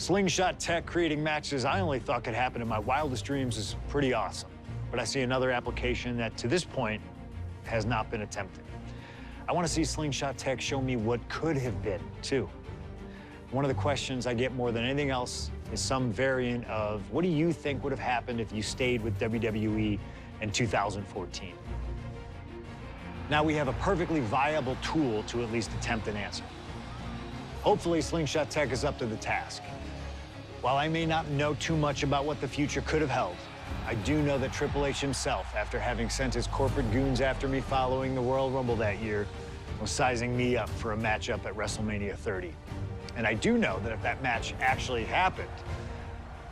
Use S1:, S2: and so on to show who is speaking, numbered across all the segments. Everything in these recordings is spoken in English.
S1: Slingshot tech creating matches I only thought could happen in my wildest dreams is pretty awesome. But I see another application that, to this point, has not been attempted. I want to see Slingshot tech show me what could have been, too. One of the questions I get more than anything else is some variant of, what do you think would have happened if you stayed with WWE in 2014? Now we have a perfectly viable tool to at least attempt an answer. Hopefully, Slingshot Tech is up to the task. While I may not know too much about what the future could have held, I do know that Triple H himself, after having sent his corporate goons after me following the Royal Rumble that year, was sizing me up for a matchup at WrestleMania 30. And I do know that if that match actually happened,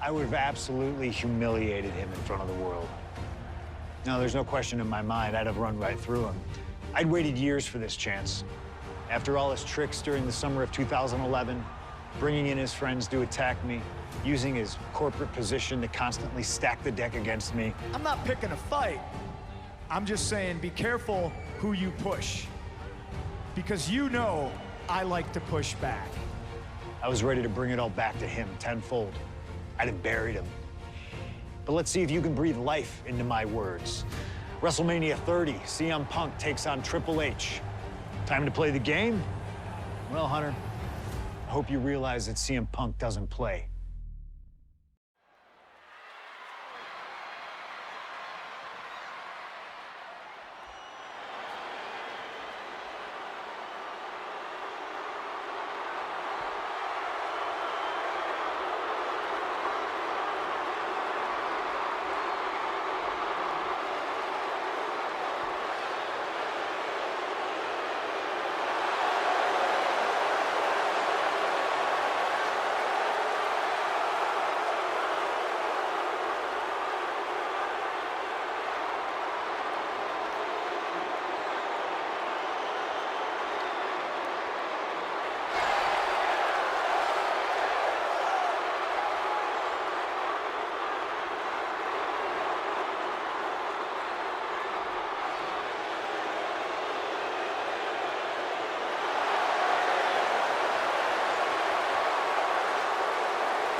S1: I would have absolutely humiliated him in front of the world. Now, there's no question in my mind I'd have run right through him. I'd waited years for this chance. After all his tricks during the summer of 2011, bringing in his friends to attack me, using his corporate position to constantly stack the deck against me.
S2: I'm not picking a fight. I'm just saying be careful who you push. Because you know I like to push back.
S1: I was ready to bring it all back to him tenfold. I'd have buried him. But let's see if you can breathe life into my words. WrestleMania 30, CM Punk takes on Triple H. Time to play the game? Well, Hunter, I hope you realize that CM Punk doesn't play.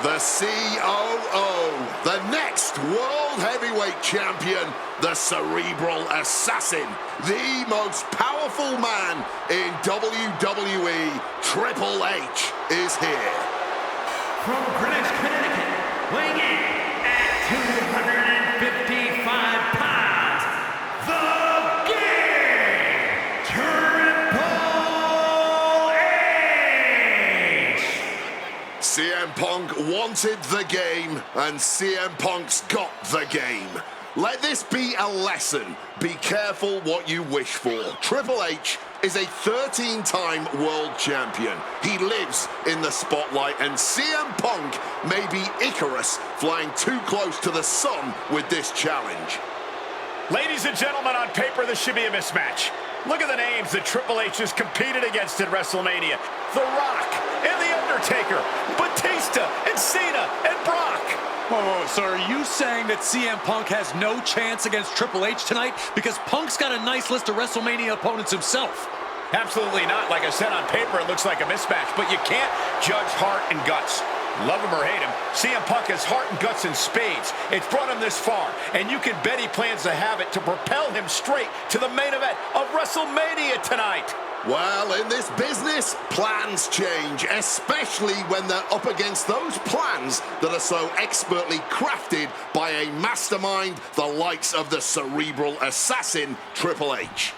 S3: The COO, the next World Heavyweight Champion, the Cerebral Assassin, the most powerful man in WWE, Triple H, is here.
S4: From Greenwich, Connecticut, weighing in at 255 pounds, the Game, Triple H!
S3: CM Punk wanted the game, and CM Punk's got the game. Let this be a lesson. Be careful what you wish for. Triple H is a 13-time world champion. He lives in the spotlight, and CM Punk may be Icarus flying too close to the sun with this challenge.
S5: Ladies and gentlemen, on paper, this should be a mismatch. Look at the names that Triple H has competed against at WrestleMania. The Rock and The Undertaker, Batista and Cena and Brock.
S6: Whoa, so are you saying that CM Punk has no chance against Triple H tonight? Because Punk's got a nice list of WrestleMania opponents himself.
S5: Absolutely not. Like I said, on paper, it looks like a mismatch, but you can't judge heart and guts. Love him or hate him, CM Punk has heart and guts in spades. It's brought him this far, and you can bet he plans to have it to propel him straight to the main event of WrestleMania tonight.
S3: Well, in this business, plans change, especially when they're up against those plans that are so expertly crafted by a mastermind the likes of the Cerebral Assassin, Triple H.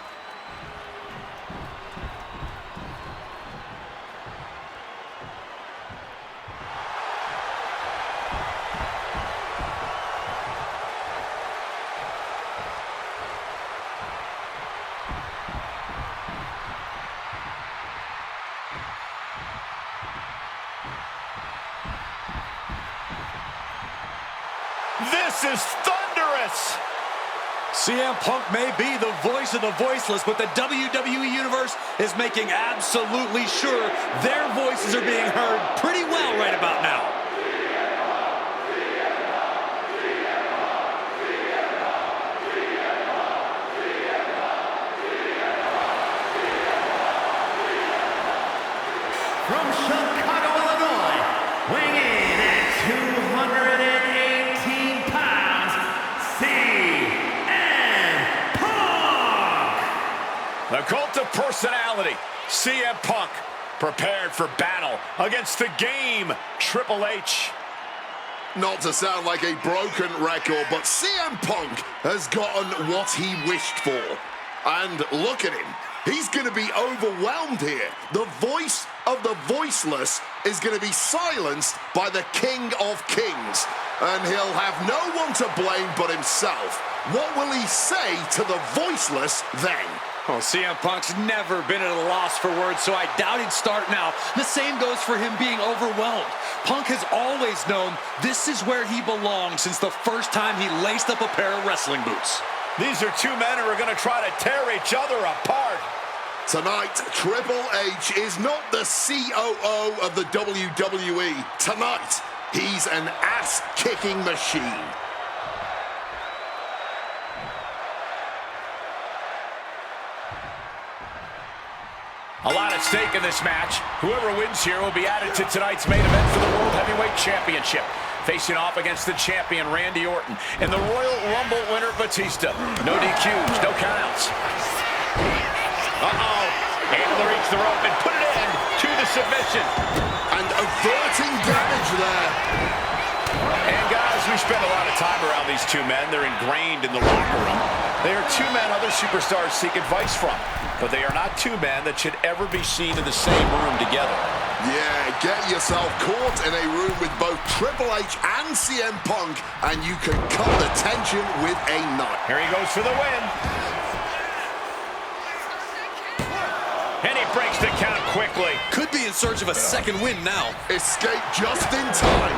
S5: This is thunderous!
S6: CM Punk may be the voice of the voiceless, but the WWE Universe is making absolutely sure their voices are being heard pretty well right about now.
S4: From Chicago, Illinois, weighing in 218 pounds, CM Punk!
S5: The cult of personality, CM Punk, prepared for battle against the game, Triple H.
S3: Not to sound like a broken record, but CM Punk has gotten what he wished for. And look at him. He's going to be overwhelmed here. The voice of the voiceless is going to be silenced by the King of Kings. And he'll have no one to blame but himself. What will he say to the voiceless then?
S6: Oh, CM Punk's never been at a loss for words, so I doubt he'd start now. The same goes for him being overwhelmed. Punk has always known this is where he belongs since the first time he laced up a pair of wrestling boots.
S5: These are two men who are going to try to tear each other apart.
S3: Tonight, Triple H is not the COO of the WWE. Tonight, he's an ass-kicking machine.
S5: A lot at stake in this match. Whoever wins here will be added to tonight's main event for the World Heavyweight Championship. Facing off against the champion, Randy Orton, and the Royal Rumble winner, Batista. No DQs, no countouts. Able to reach the rope and put it in to the submission.
S3: And averting damage there.
S5: And guys, we spend a lot of time around these two men. They're ingrained in the locker room. They are two men other superstars seek advice from. But they are not two men that should ever be seen in the same room together.
S3: Yeah, get yourself caught in a room with both Triple H and CM Punk, and you can cut the tension with a knife.
S5: Here he goes for the win. And he breaks the count quickly.
S6: Could be in search of a second win now.
S3: Escape just in time.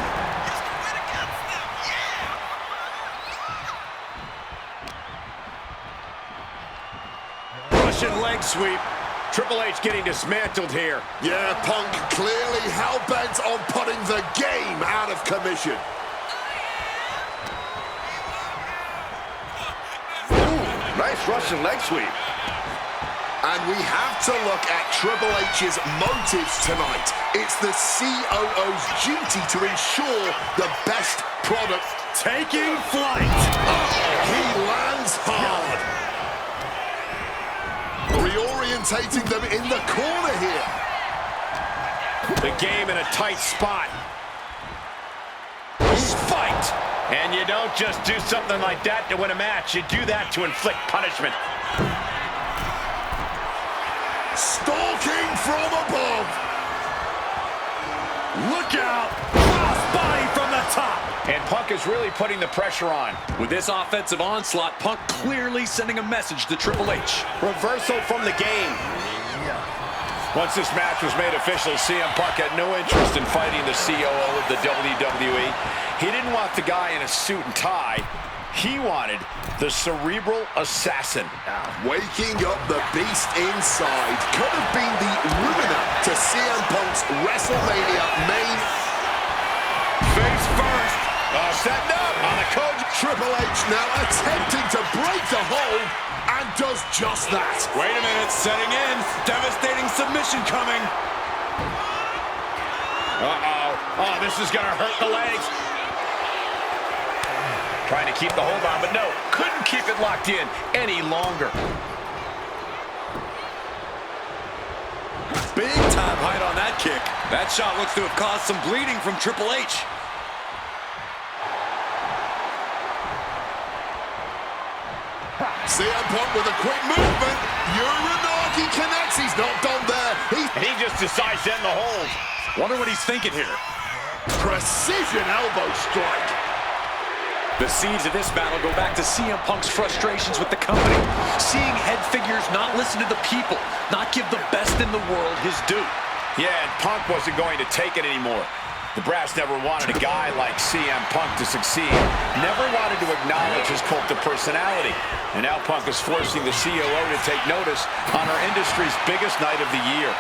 S5: Russian leg sweep. Triple H getting dismantled here.
S3: Yeah, Punk clearly hell-bent on putting the game out of commission.
S5: Ooh, nice Russian leg sweep.
S3: And we have to look at Triple H's motives tonight. It's the COO's duty to ensure the best product.
S5: Taking flight.
S3: Oh, he lands hard. Reorientating them in the corner here.
S5: The game in a tight spot. Fight. And you don't just do something like that to win a match. You do that to inflict punishment.
S3: Stalking from above.
S5: Look out. Crossbody from the top. And Punk is really putting the pressure on.
S6: With this offensive onslaught, Punk clearly sending a message to Triple H.
S5: Reversal from the game. Once this match was made official, CM Punk had no interest in fighting the COO of the WWE. He didn't want the guy in a suit and tie. He wanted the cerebral assassin.
S3: Waking up the beast inside could have been the ruiner to CM Punk's WrestleMania main.
S5: Face first. Setting up on the coach.
S3: Triple H now attempting to break the hold and does just that.
S6: Wait a minute, setting in. Devastating submission coming.
S5: Oh, this is going to hurt the legs. Trying to keep the hold on, but no, couldn't keep it locked in any longer.
S6: Big time height on that kick. That shot looks to have caused some bleeding from Triple H.
S3: CM Punk with a quick movement. Uranagi connects. He's not done there.
S5: He just decides to end the hold.
S6: Wonder what he's thinking here.
S3: Precision elbow strike.
S6: The seeds of this battle go back to CM Punk's frustrations with the company. Seeing head figures not listen to the people, not give the best in the world his due.
S5: Yeah, and Punk wasn't going to take it anymore. The brass never wanted a guy like CM Punk to succeed. Never wanted to acknowledge his cult of personality. And now Punk is forcing the COO to take notice on our industry's biggest night of the year.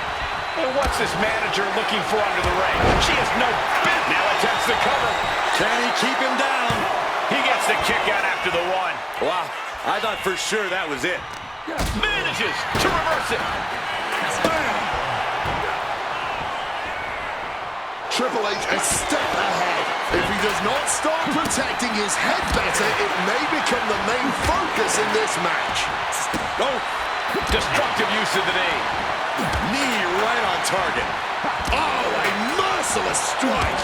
S5: And what's this manager looking for under the ring? She has no bit. Now attempts to cover.
S6: Can he keep him down?
S5: He gets the kick out after the one.
S6: Wow, I thought for sure that was it.
S5: Manages to reverse it.
S3: Triple H a step ahead. If he does not start protecting his head better, it may become the main focus in this match.
S5: Oh, destructive use of the knee.
S3: Knee right on target. Oh, a merciless strike.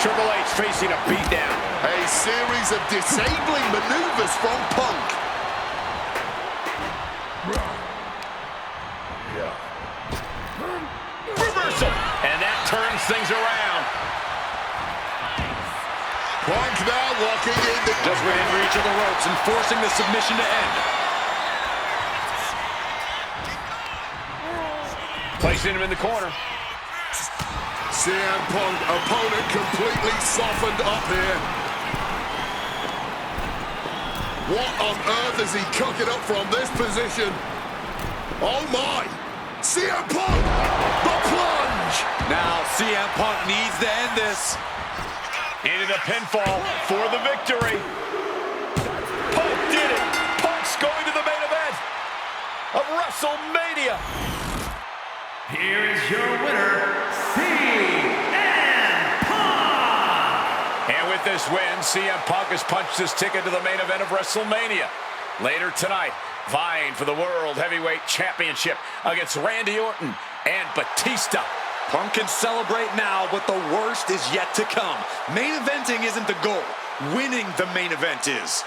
S5: Triple H facing a beatdown.
S3: A series of disabling maneuvers from Punk.
S5: Reversal. And that turns things around.
S3: Punk now locking in the...
S6: Just within reach of the ropes and forcing the submission to end.
S5: Placing him in the corner.
S3: CM Punk, opponent completely softened up here. What on earth is he cooking up from this position? Oh my! CM Punk! The plunge!
S6: Now CM Punk needs to end this.
S5: Into the pinfall for the victory. Punk did it! Punk's going to the main event of WrestleMania.
S4: Here is your winner, CM Punk!
S5: And with this win, CM Punk has punched his ticket to the main event of WrestleMania. Later tonight, vying for the World Heavyweight Championship against Randy Orton and Batista.
S6: Punk can celebrate now, but the worst is yet to come. Main eventing isn't the goal. Winning the main event is.